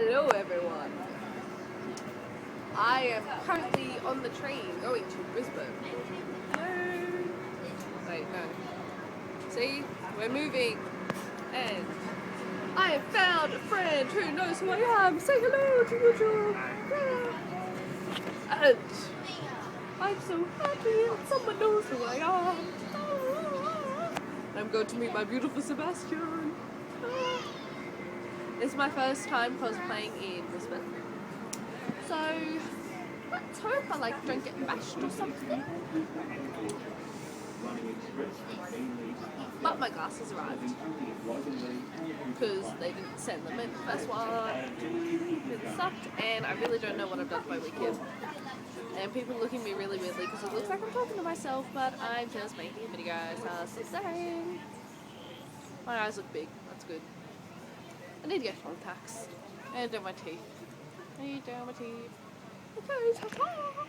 Hello everyone. I am currently on the train going to Brisbane. Hello. Wait, no. See? We're moving. And I have found a friend who knows who I am. Say hello to your job. And I'm so happy that someone knows who I am. I'm going to meet my beautiful Sebastian. It's my first time cosplaying in Brisbane. So let's hope I don't get bashed or something. But my glasses arrived because they didn't send them in the first one. It sucked, and I really don't know what I've done for my weekend. And people are looking at me really weirdly because it looks like I'm talking to myself, but I'm just making a video, so saying. My eyes look big. That's good. I need to get contacts and do my teeth. Okay, ta-ta!